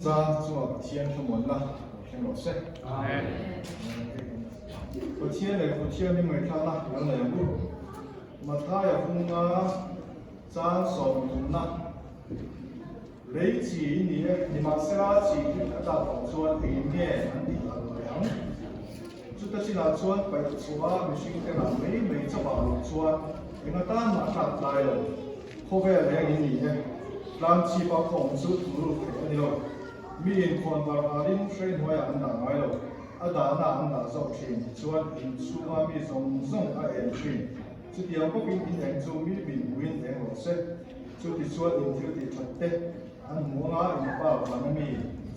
za做天出门了，天老师。我天嘞，我天你没看啦，有两步，嘛他也风啊，张手门啦，雷几你你嘛是拉几个大宝砖里面很厉害凉，就得是那砖白出啊，没寻个那没这把砖，你看单马看来了，后边两你呢，让七八孔出土路陪你了。มีคนบาลินเทรนหัวอันดังไว้หรอกอันดังอันดังสอบชิงชวนอินชูมามีส่งเอ็นชิงจุดเดียวก็เป็นอินเอ็นจูมีบินวินเอ็นหรอกเซ็จุดที่ชวนอินทิวติชัดเตอันหัวงาอินป้าวันมี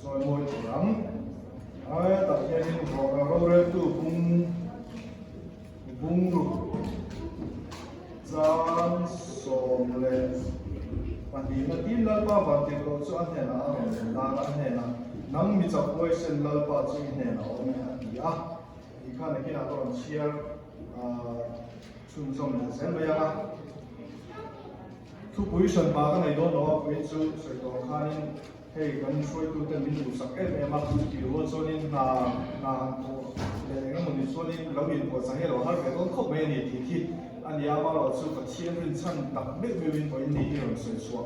ซอยมวยหลังไอ้ตัดแค่นี้บอกเราเรื่องตู้บุ้งรูจานสมเลวันนี้มาที่เราป้าวันที่เราชวนเนี่ยนะลาเนี่ยนะน้ำมีจับไว้เส้นเราป้าชวนเนี่ยนะโอ้แม่ดีอ่ะอีกขั้นหนึ่งที่เราต้องเชียร์ชุมชนเส้นไปยังอ่ะทุกผู้ชนป้ากันในโดนเราเป็นชุดสุดตรงขั้นให้กันช่วยตัวเต็มที่ดูสักเอ็ดมาที่ว่าส่วนนี้นาตัวเรื่องมันส่วนนี้เราอินพอสังเกตเราหาเรื่องครบไม่เนี่ยที่อันนี้อามาเราสู้กับเทียนเป็นชั้นตักไม่วินพออินนี่เราสวยสวย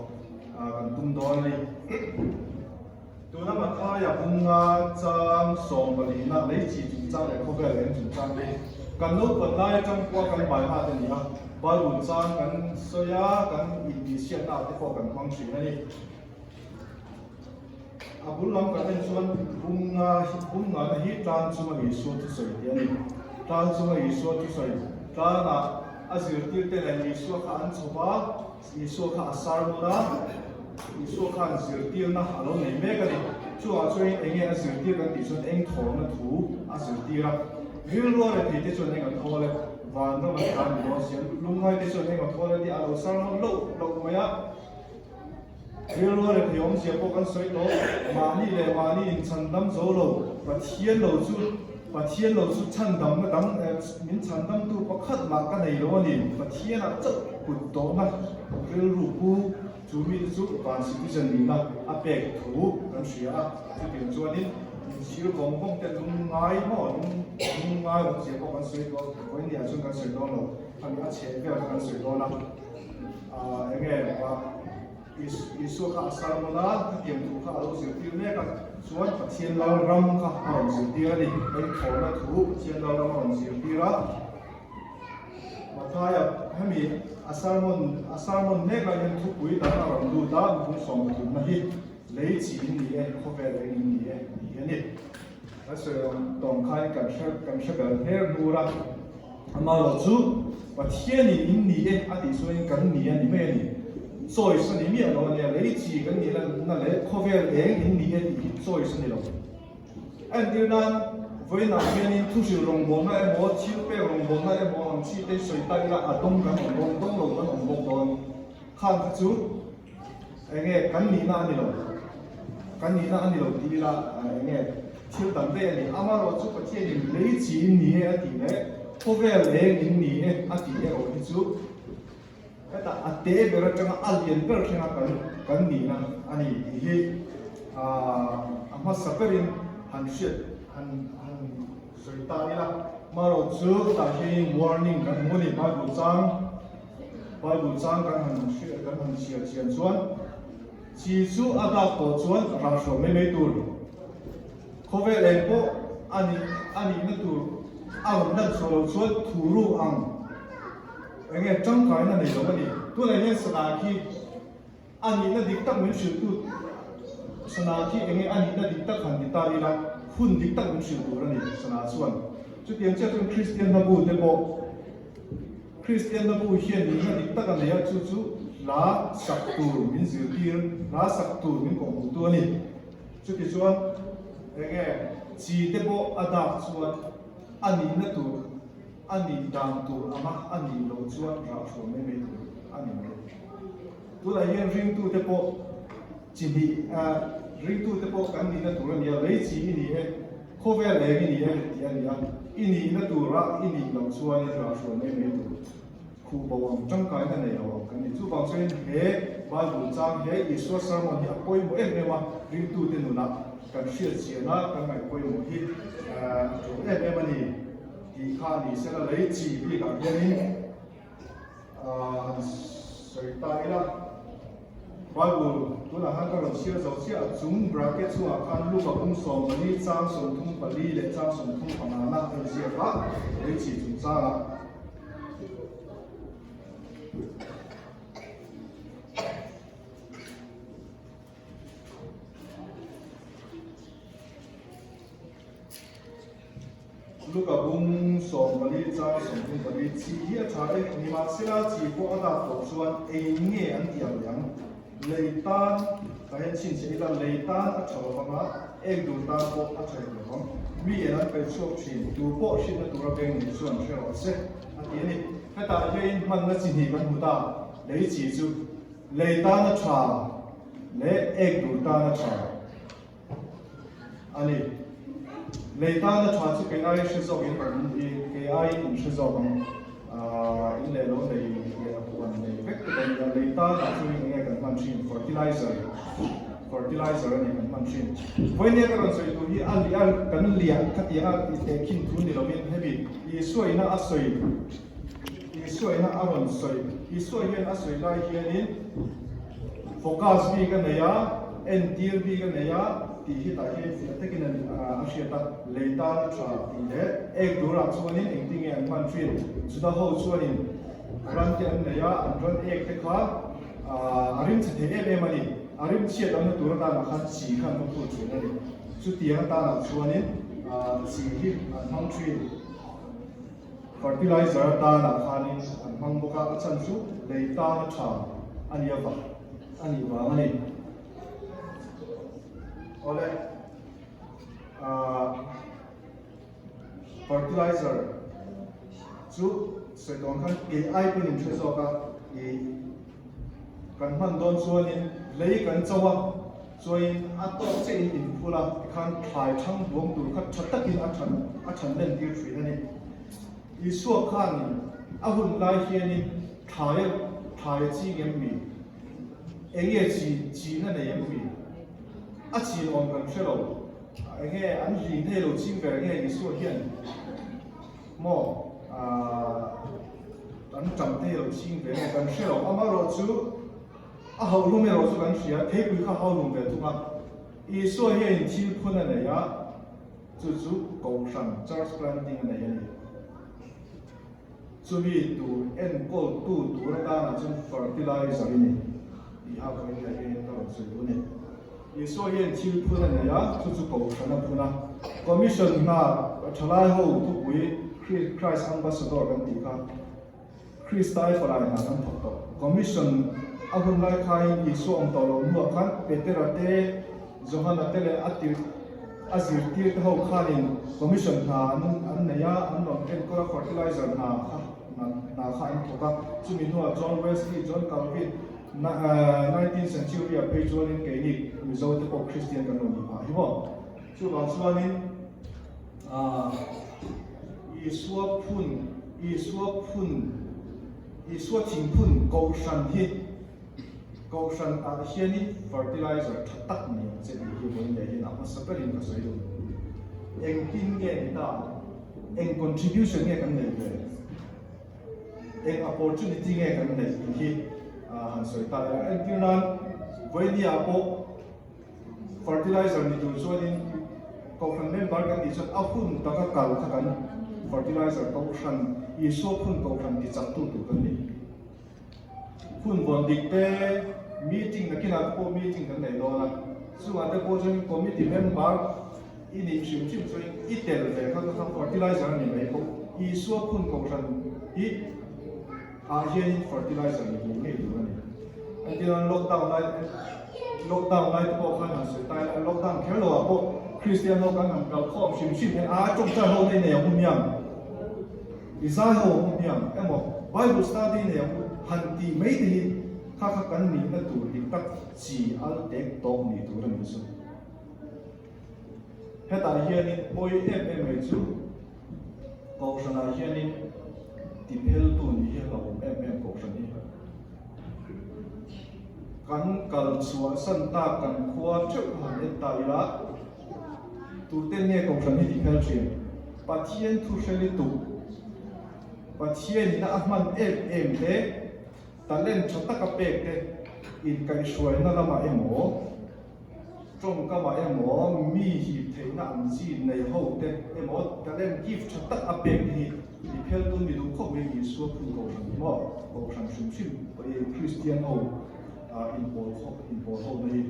กันตุ้มดอนเลยตัวนั้นมาข้าอยากพุ่งงาจังส่งบริณาเลยจีจุจังเลยเขาเป็นเรื่องจุจังเลยกันนู้นกันได้จังกว่ากันใบหน้าตัวนี้อ่ะใบบุญจังกันเสียกันอินดีเชียนหน้าที่พอกันฟังสีนั่นเองบุญล้อมกันเป็นส่วนพุ่งงาที่ตานช่วยส่วนที่สวยเดียวนี้ตานช่วยส่วนที่สวยตานอ่ะอาศัยที่เต็มเลยส่วนข้างชาวบ้านส่วนข้างสารมุนาส่วนข้างสิ่งที่น่าหาเราในเมฆกันช่วยช่วยเองสิ่งที่กันที่ส่วนเองถอนนั่นถูสิ่งที่เราวิลล์เลยที่ส่วนเองกันถอนเลยวันนั้นมันการมีสิ่งลุงไงที่ส่วนเองกันถอนเลยที่เราสร้างโลกมาอ่ะวิลล์เลยที่ผมเสียพวกกันสวยโตมานี่เลยมานี่ฉันดำโซโลว่าเทียนโลจุว่าเทียนโลจุฉันดำก็ดำมินฉันดำตัวประคัดมากันในโลนี่ว่าเทียนอ่ะจะกุดโตนะวิลล์กูจูมีจุดบางสิ่งที่จะมีนะอาเป็กถูกันเสียที่เป็นส่วนนี้ชีวิตของผมจะลุงง่ายมั้งลุงง่ายผมเสียพวกกันสวยก็วันนี้ช่วยกันสวยด้วยเราทำอาชีพกันสวยด้วยนะยังไงว่าอีส่วนข้าสารมุนาที่เตรียมถูกข้าเราสิ่งที่เนี่ยกันส่วนเทียนเรารำข้าเราสิ่งที่นี่เป็นของเราถูกเทียนเรารำสิ่งที่ละมาท้ายให้มีอาสารมุนเนี่ยก็ยังทุกวิธีเราดูด้านผู้สมดุลนะที่เลยจีนนี่เองเขาเป็นเรื่องนี้เองนี่แล้วส่วนตรงข้างกันเชื่อแบบเรื่องดูละมาเราจูว่าเทียนนี่เองอดีตส่วนกันนี่ไม่นี่所以说里面咯，你累积跟你那来咖啡连你所以说你咯，按照呢，为那边呢，都是龙王那摸七百龙王那摸七的水带啦，东跟东路跟龙王看得出，哎个跟你那里咯，地啦，哎个，超等的你，阿妈罗做个天你累积你的地嘞，咖啡连你的地嘞，我去做。แต่อันเดียร์เราจะมาอัลเลียนเบอร์ที่นักกันนี่นะอันนี้ที่มาสักการินฮันเชียฮันสุดท้ายละมาเราจูตาที่ warning กันมูนี่บาบุจังกันฮันเชียเชียนส่วนชีจูอาดาโตส่วนราชวไม่ตูร์เขาเวลเองก็อันนี้ไม่ตูร์นั่นส่วนทูรูอังเงี้ยจังการนั่นเองวันนี้ตัวไหนเนี่ยสนาคีอันนี้นั่นดิกตักเหมือนชื่อตัวสนาคีเงี้ยอันนี้นั่นดิกตักหันดิตาลีละหุ่นดิกตักเหมือนชื่อตัวนั่นเองสนาส่วนจุดเดียวจะเป็นคริสเตียนนับบูเดโบคริสเตียนนับบูเฮียนี่นั่นดิกตักกันเนี่ยจู่ลาสักตูมินสิลตีร์ลาสักตูมินของตัวนี้จุดที่ส่วนเงี้ยจีเดโบอาดาส่วนอันนี้นั่นตัวอันนี้ดังตัวอามาอันนี้ลงส่วนเราชมไม่ตัวอันนี้ไม่ตัวไหนยังริงตัวเทปจีนีริงตัวเทปกันนี่นะตัวนี้เลยจีนี่เองโคเวลเลยนี่เองที่อันนี้อินี่นะตัวละอินี่ลงส่วนเราชมไม่ตัวคู่บ่าวจังการกันเนี่ยกันนี่จู่บางส่วนเฮ้บาลูจังเฮ้อีสวสารมันที่อาป่วยหมดเองเลยว่า ring tu te nuna kan shia chiana kan ngai poi mo hi to mani ki kha ni sela lei chi bi ka hianin soi ta ila Bible tu là hai cái đồng xia dấu xia chúng bracket xuống akan lu ka kum som mani chang som thung pali le chang som thung pangana kan sia ka lei chi chung cha la lúc ở vùng sông bali cha sông vùng bali chỉ hiện tại ni mà sẽ là chỉ có ở đó tổ xuân anh nghe anh tiệm yang lấy tan cái hiện xin sẽ là lấy tan ở chỗ bằng á em đủ tan bộ ở chỗ đó không vì anh phải chụp chuyện đủ bộ xin là đủ ra bên này xuân sẽ ở sẽ anh thấy này cái ta bên mình là chỉ hiện văn ta lấy chỉ chú lấy tan ở chỗ lấy em đủ tan ở chỗ anh lấy ta là chọn cái ai sử dụng cái phần cái ai cũng sử dụng in lệ lối này cái phần này vector này lấy ta là sử dụng cái phần machine fertilizer này phần machine với những cái con số itu hi al kan liang các yang cái kinh thun này là mình hay bị isuai na asuai aron suai isuai hiện asuai lai hiện focus bi cái này ya NTL bi cái này ya thì hiện tại hiện tại cái này Asia ta lấy ta nó trả thì đấy em đồ làm cho nên anh tin nghe anh man chuyên chúng ta hậu cho nên ran cái anh này anh ran em cái khác arim sẽ thấy em mà đi arim chia đó nó đồ ta là khăn chỉ khăn nó phụ chuyện này chút tiền ta làm cho nên chỉ hiện anh man chuyên fertilizer ta là khăn anh mang bốc các chân số lấy ta nó trả anh yêu vào này oleh fertilizer chu soi tong khan ke ai pun in threzo ka i kan man don chuanin lei kan chawa chuain ato che in phula khan thlai thang buang tur khat thattakin a than len tir thri ani i suak khan a hun lai hianin thai chi ngem mi enge chi na nei mi a chi on kan shelo nghe anh gì thế rồi chim về nghe cái số hiện mò anh trầm thế rồi chim về nghe kan shelo ama rồi chú hậu luôn rồi chú kan shia thế quý khá hậu luôn về tu mà ý số hiện chim phun này ya chú cầu sản charge planting này ya chú bị tu en call tu ra ta là chú fertilizer này đi học cái này tao sử dụng này Iso hiện chịu phun này ya, chú cầu sản phẩm phun commission na chalai ho tu quý Christ ambassador kan tika Christai phải là kan thọ commission ahun lai khai iso ông tàu lo mua kan peterate Johanna tele azir tir te ho khanin commission na an này ya an lo ken ko fertilizer na khain thoka chumi no John Wesley John Calvin 19th century a page one in Kenya result of Christian community hi bo chu ba chuanin isua thing phun ko san ta hiani fertilizer thattak ni che hi bo ne hi na ma saperin ka sai do eng tin nge ta eng contribution nge kan nei ve eng opportunity nge kan nei hi han soi ta anh tin nan với đi apo fertilizer ni tu so din ko kan member kan ti chat ahun ta ka kal kha kan fertilizer ko san i so phun ko kan ti chak tu kan ni phun bon dik te meeting na kina ko meeting kan nei do na su ate ko jon committee member ini chim so itel ve ka fertilizer ni mai ko i so phun ko san i Asian fertilizer ni nge du ni anh tin lockdown lai ko khan se tai lockdown khelo a ko Christian lo kan kal khom sim trong cha ho nei ne hum yang izai ho hum yang emo Bible study ne han ti mai ti kha kan ni na tu dik tak chi al tek tok ni tu ran su heta hian in boy em chu ko sana hian in ti phel tu ni hian lo em ko san ni kan kal chua san ta kan khua chuk han et ta ila tu ten nge ko khan hi khal thin pathian thu sheli tu pathian na ahman em te talen chota ka pek te in kai shwai na lama emo trong ka ma emo mi hi the na an ji nei ho te emo talen gift chota a pek hi di phel tu mi du kho me ni so phu ko mo ko khan shim shim pa Christian ho in bol ho nei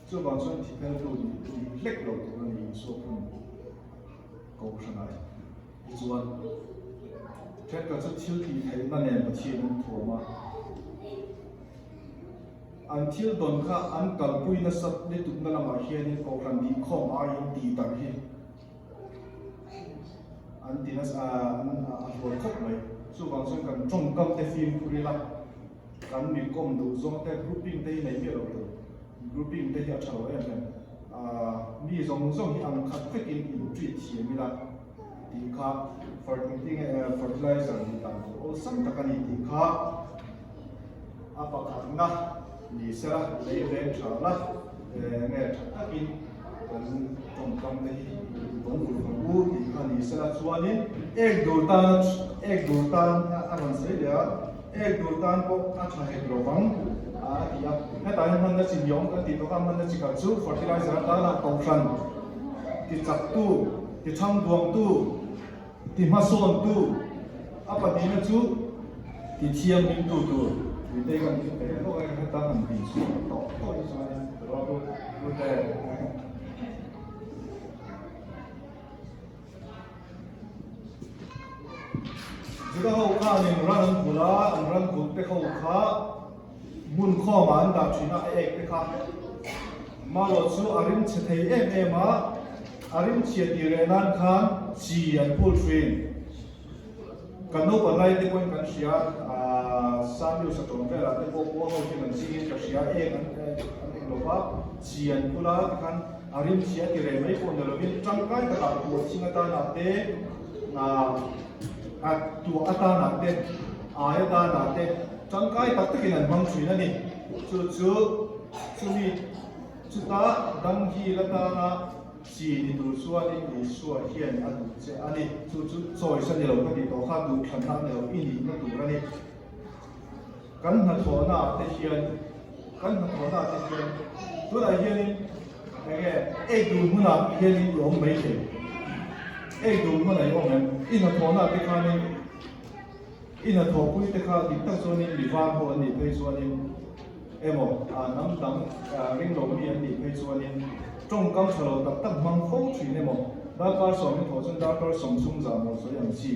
chu ba chuan thi phel tu ni lek lo tu ni so phu ko khan ai chuan thét ka chu thil ti thei na nen pa thian tho ma an thil don kha an kal pui na sat le tu na lama hian in ko khan di khom a in ti tar hi an ti na an hol khop mai chu wang chuan kan trong kam te film puri la kan mi kom du zong te grouping te nei mi lo tu grouping te ya chalo em mi zong zong hi an khat fek in treat hi mi la ti kha fertilizer ni ta o sam takani ti kha apa khatna ni sera le le thala nge thakin kan trong kam te bong bu ti kha ni sera chuanin ek durtan aron se ya ek durtan ko acha he grovang ya hetai man na chin yong ka ti to ka man na chi ka chu fertilizer ta na ko khan ti chak tu ti cham duang tu ti ma son tu apa di na chu ti thiam min tu ti te kan ti te ko ka ta han bi su to i sa ni ro ro te juga ho kha ni ran bula ran bul te ho kha mun kho man da china ek te kha ma lo chu arin che thei em a arin chia ti re nan khan chi an pul train kan no pa lai te kon kan sia sam lu sa ton vela te ko ho ki man chi ka sia an lo pa chi an pula kan arin chia ti re mai ko na lo bin chang kai ta ka ko chinga ta na te na tu ata na te aya ta na te chang kai tak te kin an mang chui na ni chu mi chu ta dang hi la ta na chi ni du suwa ni suwa hian a du che ani chu choi sa ni lo ka ti to kha du khan na ni lo i ni na du ra ni kan na tho na te hian tu la hian ni nge e du mu na hian ni yong mai the e du mu na yong men i na tho na te kha ni i na tho pui te kha di ta so ni li van ho ni pe so ni emo nam dang ring lo ni an ni pe so ni trong kam chalo tak tak mang khong chui ne mo da ka so mi tho chun da ka som sum za mo so yang chi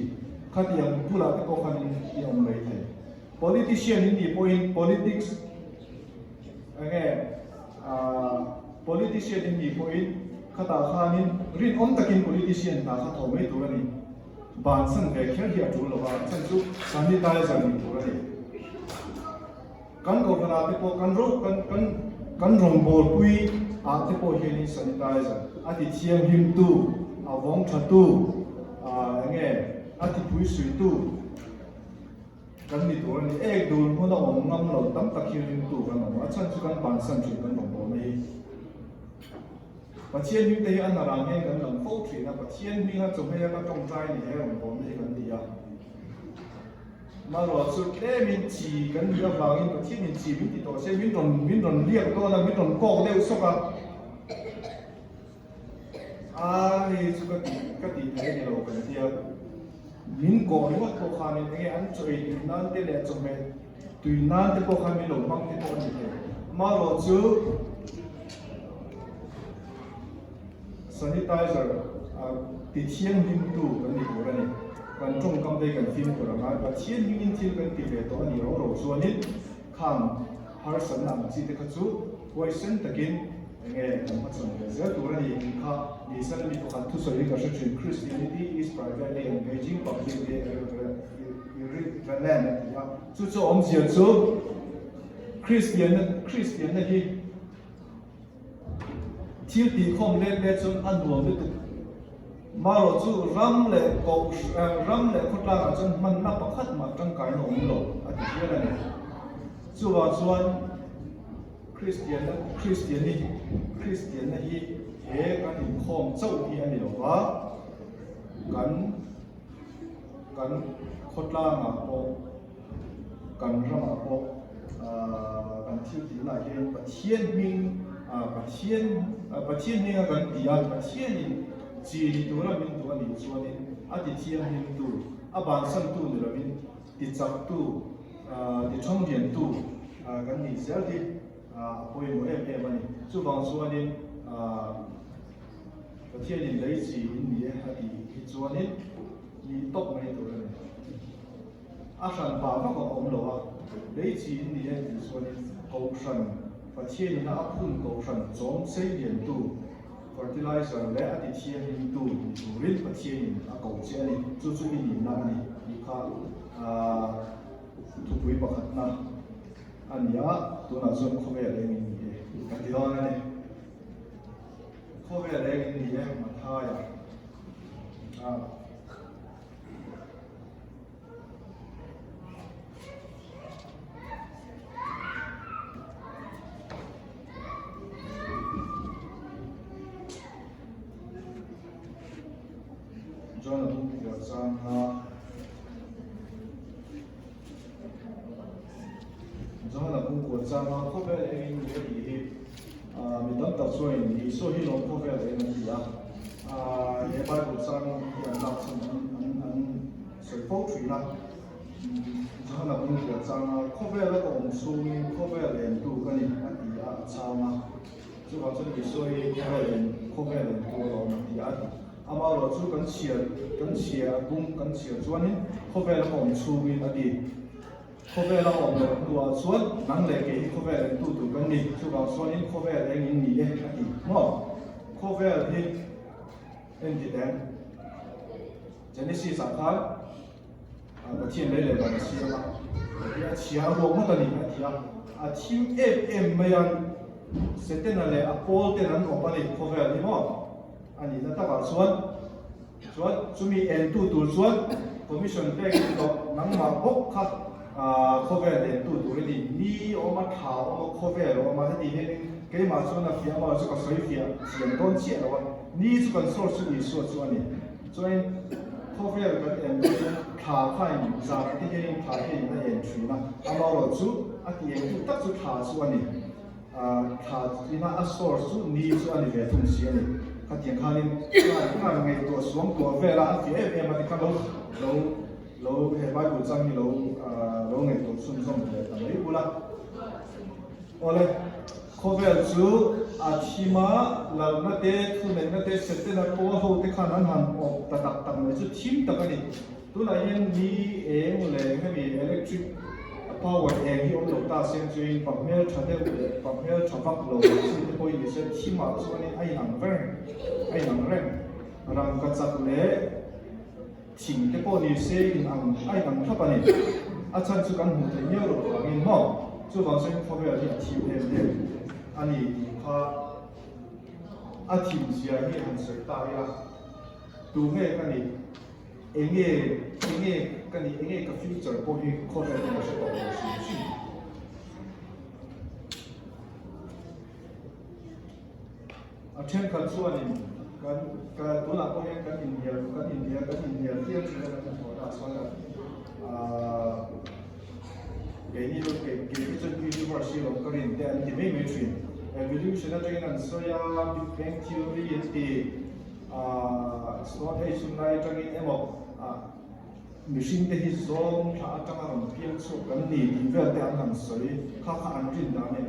khat yang pula te ko khan yang mai the politician in the point politics age politician in the point khata khanin rin om takin politician na kha tho mai tu ni ban san ve kher hi atu lo ba chan chu sanitizer ni tu ni kan ko kana te ko kan rong bol pui a te po hian sanitizer a ti thiam him tu a wong tha tu nge a ti pui sui tu kan ni tu ni ek dul mo na om ngam lo tam tak hian tu kan ma chan chu kan ban san chu kan rong bol nei pathian mi te an ra nge kan lam fo thri na pathian mi ha chu me ka tong trai ni he rong bol nei kan dia mà rồi sự thế mình chỉ cần đưa vào những cái mình chỉ mình thì tổ sẽ mình còn liệt to là mình còn co đều sốc thì cái gì thế này rồi cái gì mình có những cái khó khăn này anh chơi nan để để cho mình tùy nan để khó khăn mình lồng băng thì tôi như thế mà rồi chứ sanitizer thì thiên hình tu cái gì của cái này kan trong kam dei kan film ko ranga ba chien min thil kan ti ve to ani ro chuanin kham har san nam chi te khachu question takin nge kan ma chon ve zer tur ani kha ni san mi ko kan thu soi ka shin Christianity is privately engaging publicly relevant ya chu om sia chu Christian na hi thil ti khom le chun an nuam le tu mà rồi chú ram lệ khut la chân mình nắp bạc khát mà trong cái nồng lộ, anh biết là này, chú vào chuan Christian na hi he kan in khom chau hi ani lo wa kan khotla ma po kan rama po kan thiu ti la he pathian ming pathian ni kan dia pathian in chi ni tu la min tu ani chuan in ati thiam hin tu aban san tu ni la min ti chak tu ti chong dian tu kan ni zel di poi mo em ani chu bang chuan in pathian in lei chi in ni ati chuan in ni tok mai tu la a san ba va ko om lo a lei chi in ni ati chuan in ko san pathian in a phun ko san chom sei dian tu fertilizer le ati thiam hin tu rin pathian in a ko che ani chu in ni na ani ni kha tu pui pakhat na ania tu na zon khobe le ni ka ti dona ne khobe le ni ye ma tha ya John ya sang John cũng của sang có vẻ anh nghĩ thì mình đón tập xuôi thì số hi long có vẻ anh nghĩ hiện tại của sang hiện tại anh sẽ phẫu thuật là John cũng của sang có vẻ là còn số có vẻ là tu cái này anh thì sao mà chứ còn số số có vẻ là tu rồi thì ama lo chu kan chia bung kan chia chuan in khovel om chu in adi khovel om lo tua chuan nang le ke khovel tu kan ni chu ba chuan in khovel eng in ni e adi mo khovel hi en di den Genesis akal ba thien le le ba sia ma ya chia ro mo ta ni atia a thiu em mayan setena le apol te nan ko pa ni khovel ni mo ani na ta ba chuan chumi en tu chuan commission pay to nang ma bok kha cover en tu ri ni o ma tha o cover o ma ni he ke ma chuan a fia ma chu ka soi fia sian don chi lo ni chu kan source ni so chuan ni chuan cover ka en tu tha khai ni za ti he tha he na en thui na ama lo chu a ti en tu ta chu tha chuan ni tha ina a source chu ni chu ani ve thum si ani ka tiang khanin ka ngai to suang to vela ti em ma ti ka lo he bai bu chang ni lo ngai to sun som le ta mai bula ole khovel chu athima lal na te thu ne na te sette na ko ho te khanan han o ta tak tak mai chu thim ta ka ni tu na yen ni em le he mi electric power and he also does entering from here to the from here to back low to the point is that he must only ai nang ren ram ka chak le thing te po ni se in ang ai nang thap ani a chan chu kan hu te nyo ro in mo chu ba sen pho be ti thi em ani kha a thi sia hi han se ta ya tu nge ka ni enge kan enge ka future po hi khovel na se to si a then kan chuan in kan ka to la po he kan India tiang chi kan ho da chuan la ni lo ke chen university lo ka rin te an ti me thin evolutionary and soya big bang theory ti Stone Age nai tangin emo machine te hi zom tha atanga ram piang chu kan ni vel te an han soi kha an rin da ne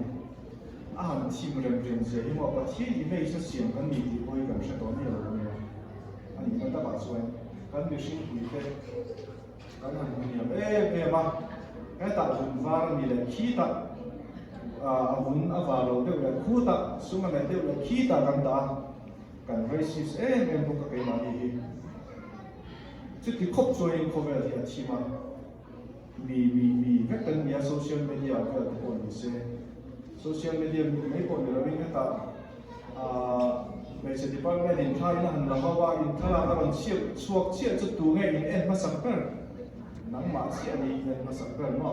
a han thim rem je hi mo pa thi i me sa siam kan ni ti poi kan sha to ni lo ne ani kan ta ba chuan kan machine hui te kan han ni e ma ka ta jun var ni le khi ta avun avalo te le khu ta suma ne te le khi ta kan da kan racist em bu ka kai ma ni chứ cái khóc rồi có vẻ thì chỉ mà vì các tên nhà social media cái là còn gì sẽ social media mấy còn là mình ta bây giờ thì bao ngày điện thoại là hàng là hoa in thà là còn chia suộc chia chút tu ngày in em mà sắp tới nang ma si ani na sakar no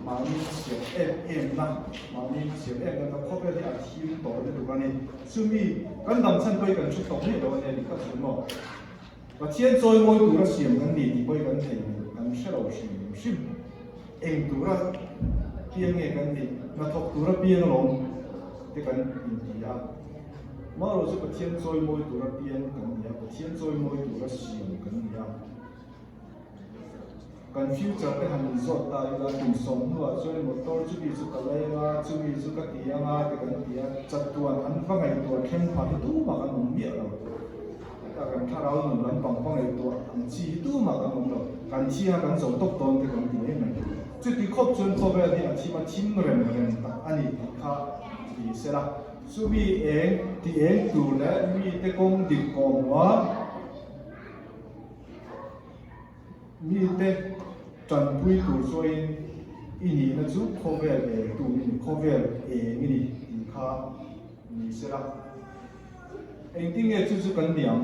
ma ni si em na ma ni si em na ko pe ya thi to de du ni sumi kan dam chan koi kan chu to ni lo ne ni ka su no và thiên rồi ngôi tủ ra xiêm gần đi thì bây gần thầy gần sẽ đầu xiêm em tủ ra pieng nghe gần đi mà thọc tủ ra pieng lòng thì gần đi à mà rồi sẽ có thiên rồi ngôi tủ ra pieng gần đi à có thiên rồi ngôi tủ ra xiêm gần đi à gần future cái hành dọn ta là cùng sống và rồi một tôi chú bị chú cả lấy mà chú bị chú cả tiền mà thì gần đi à chặt tuần ăn vang ngày tuần khen phá thì đủ mà ăn mía rồiกันถ้าเราหนุนนั้นปังในตัวอันชีตู้มากันมันเราการชีหากันส่งตกตอนที่กันที่นี่มันจุดที่ครบจนครบแบบนี้อันที่มันทิ้งเรื่องต่างอันนี้ข้าที่เสร็จละสุบีเองที่เองดูแลมีแต่กงดิบกงว่ามีแต่จันพุยตัวช่วยอินี่นะจุดครบแบบเองตัวนี้ครบแบบเองนี่ที่ข้านี่เสร็จละเองที่เงี้ยจุดกันเดียว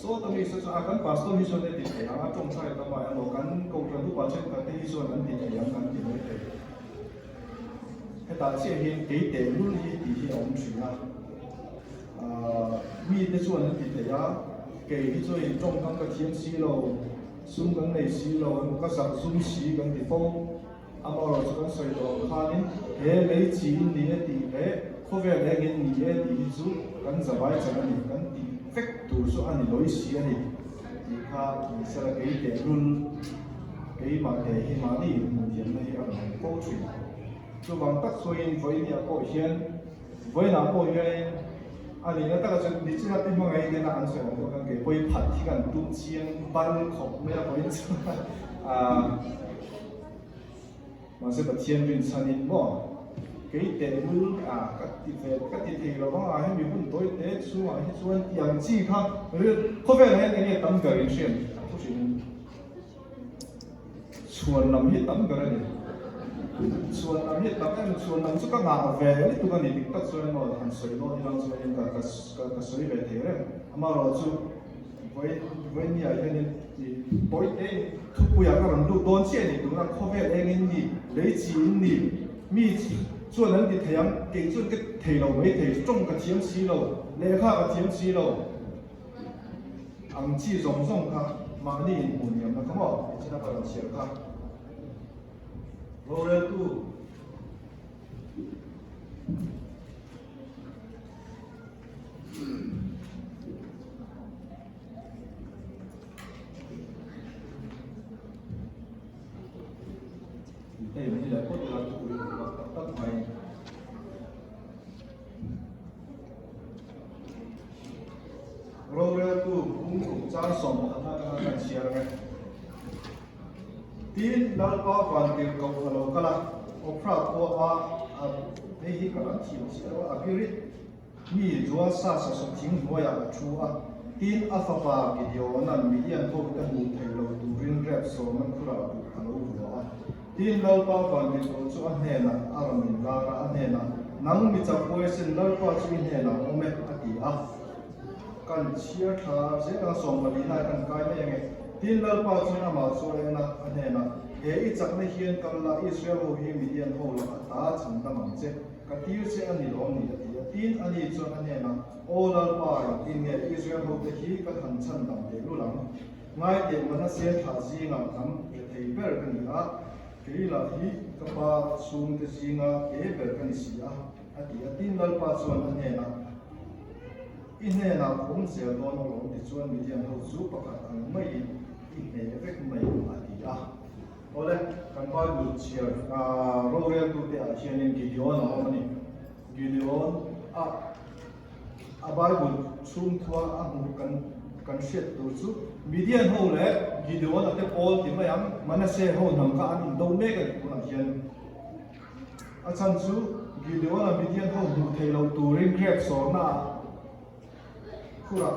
so tami sa akan pastor hi so ne ti ya nga tong sai ta ma lo kan ko tran tu pa chen ka ti so nan ti ya kan ti ne te he ta che hin ke te lu hi ti hi om chi na mi te so nan ti te ya ke hi so in tong kan ka thiam si lo sum kan nei si lo ka sa sum si kan ti fo amaro so kan sai do kha ni he lei chi ni ne ti le kho ve le gen ni e ti zu kan za bai cha ni kan ti phép tu số anh lối xí anh thì kha thì sẽ là cái để luôn cái mà để khi mà đi một điểm này ở thành phố chuyện cho bằng tất số in với nhà cổ hiền với nào cổ hiền anh thì nó tất cả đi chỉ là tìm một ngày để là anh sẽ có cái với phát thì cần tu chiên ban khóc mấy là với mà sẽ bật thiên viên san in bỏ cái tên luôn các thị thị là bằng ai mình muốn tối tế số ai số anh yang chi khác rồi có vẻ là cái này tấm cái gì xem không chỉ xuân năm hết tấm cái này xuân năm hết tấm em xuân năm số các ngã về cái tụi cái này tất xuân mà thành sợi nó đi làm xuân cái sợi về thế đấy mà rồi chú với nhà cái này thì tối tế thu bùi cái làm đủ đón xe thì tụi nó có vẻ là cái gì lấy錢gì mi chỉส่วนนั้นติดเทียมเก่งส่วนก็เทเราไม่เทจงกับเทียมสีเราเลขากับเทียมสีเราอังจีสองค่ะมานี่หุ่นยนต์นะครับว่าที่นั่นก็ต้องเชียร์ค่ะโรเรตูเอ้ยนี่แหละพูดเราจะคุยกับตั้งไปโรเรตูคุ้มคุ้มจ้าสมขนาดนั้นเชียร์ไงทีนดัลก็ฟันติดกับเราก็ละโอพระตัวในที่กำลังที่เชียร์ว่าอภิริมีจัวซาสสทิ้งหัวอย่างชัวทีนอัฟปากิเดียวนั้นมีอันโทษกันหูไทยเราดูรินแรบโซมันคุราบุฮัลโหลหัวทีนดัลก็ฟันติดกับชัวเฮนะอารมินลาระเฮนะนังมีจับป่วยสินดัลก็ช่วยเฮนะโอเมอติอากันเชียร์ท่าเสียงส่งมาดีได้กันกายไม่ยังไงทีนเลิศป่าช่วยมาช่วยนะอันนี้นะเฮ้ยจักไม่เฮียนกันละอิสราเอลเฮมีเดียนโฮละตาฉันตั้งมันเจ้กันที่เสียอันนี้ร้อนนี่ทีนอันนี้ช่วยอันนี้นะโอ้เลิศป่าทีนเนี่ยอิสราเอลโฮจะฮีกันหันฉันตั้งเด็กรู้หลังง่ายเด็กมันเสียท่าซีงาทำจะเทเบิร์กันนี่อ่ะคือละฮีกับป่าซูมจะซีงาเทเบิร์กันนี่สิอ่ะอันนี้ทีนเลิศป่าช่วยอันนี้นะอินเนน่าผมเสียโดนลงที่ชวนมีเดียนเขาสู้ประกาศไม่อินเนเอฟเฟกไม่อาทิตย์โอ้เลยกันไปดูเชียร์โรงเรียนดูแต่เชียร์นี่กิเดียนเอามันนี่กิเดียนไปดูชุ่มทั่วหูกันเสียดูสู้มีเดียนเขาเลยกิเดียนแต่พอที่ไม่ยังมันเสียเขาหนังกันอินโดเมกันคนละเชียร์อาจารย์สู้กิเดียนมีเดียนเขาดูเทเราตูริงเกรกโซน่าคุระ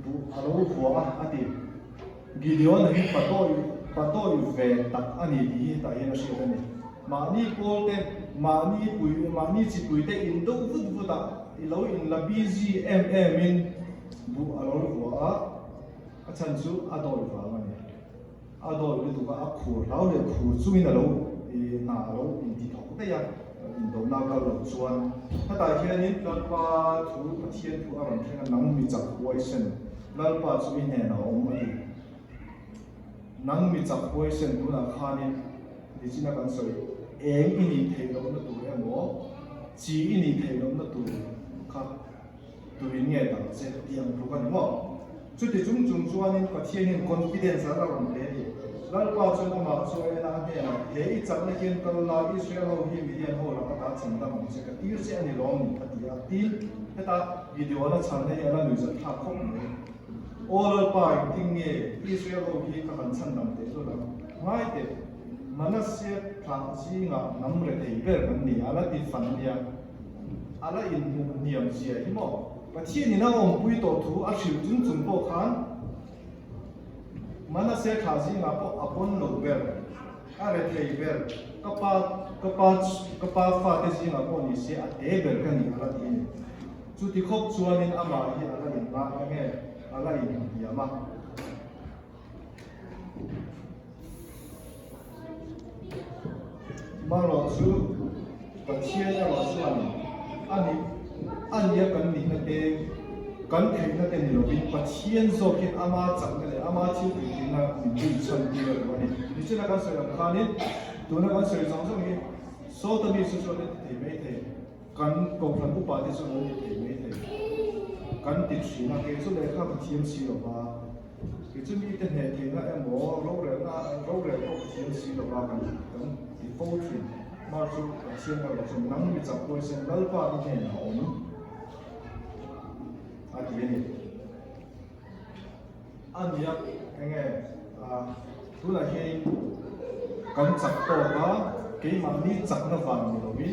ดูฮัลโหลหัวอันนี้กิเดียนนี่ปัตโต้อยู่เวตักอันนี้ดีแต่ยังไม่ใช่กันนี่มานี่โกลเต้มานี่ปุยมานี่จิปุยเต้อินโดฟุดอ่ะเราอินละบีจีเอ็มมินดูฮัลโหลหัว a chan chu a doi wa ma ni a doi lu tu ka a khur lau le khur chu in a lo na lo in ti thok te ya in do na ka lo chuan ta ta hian in lalpa thu pathian thu a ran thlenga nang mi chak huai sen lalpa chu in he na om ani nang mi chak huai sen tu na khanin ti china kan soi eng ini thei lo na tu emo chi ini thei lo na tu kha tu in nge ta che tiang thu kan mo chu ti chung chung chuanin pathian in confidence a ran le ni lalpa chu ma chu ena he na he I chak na ken kal la Israel ho hi midian ho la ka chan da mang che ka tir se ani lom ni ka ti a tin heta video la chan ne ala nu za tha khom ne all pa ting nge Israel ho hi ka kan chan dam te so la ngai te manasya thang chi nga nam re te ber kan ni ala ti fan dia ala in niam sia hi mo pathian ni na om pui to thu a thil chung chung po khan manasya thaji nga po apon lo ber are thei ber kapa fa te ji nga po ni se a te ber kan ni ala ti chu ti khop chuanin ama hi ala in ba nge ala in ya ma lo chu pathian ya lo chuan ani ya kan ni na te kan thei na te ni lo bin pathian zo ki ama chang ne ama chi ti na ni chan ti lo ni ni chena kan soi khanin tu na kan soi jang jang ni so ta mi su so te te me te kan ko phan bu pa te so ni te me te kan ti chi na ke so le kha pathian si lo ba ke chu mi te ne te na emo lo re ko pathian si lo ba kan ti fo tri ma chu pathian na lo so nang mi chak ko sen dal pa ni ne na om Ini, aniak enge tu lah he kan cak to ka ke mani cak na van ni lobi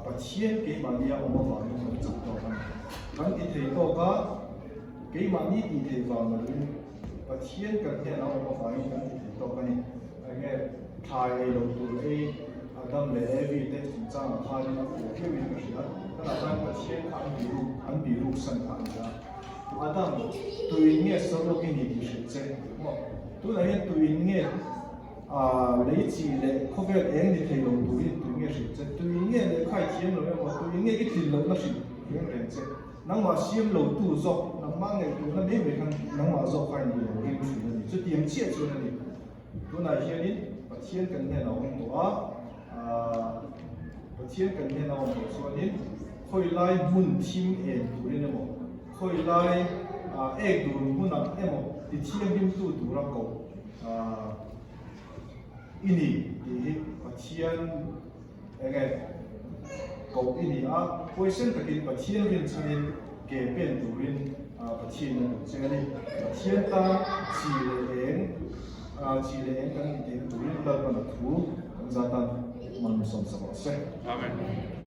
pathian ke mani ya oma van ni cak to kan I thei to ka ke mani I thei van ni pathian kan he na oma van ni kan I thei to ka ni enge thai lo tu Adam le evi te chang kha ni na ko ke wi ka sia ta kan pathian an bi ru san ka ja Adam tu in nge so lo ke ni ti shi che mo tu la yen tu in nge le chi le ko ve eng ni thei lo tu in tu nge shi che tu in nge le khai thiam lo mo tu in nge ki tin lo na shi yen ren che nang ma sim lo tu zo nang ma nge tu na me me kan nang ma zo khai ni lo ri shi ni chu tiam che chu ni tu na hian ni pathian kan ne na ong to pathian kan ne na ong to so ni khoi lai mun thim en tu ni mo khoi lai ek du mun na emo ti thiam bim tu tu ra ko ini ti pathian ege ko ini question takin pathian rin chanin ke pen tu rin pathian na chani pathian ta chi le eng kan ti tu rin dal pa na thu zatan man som sa se amen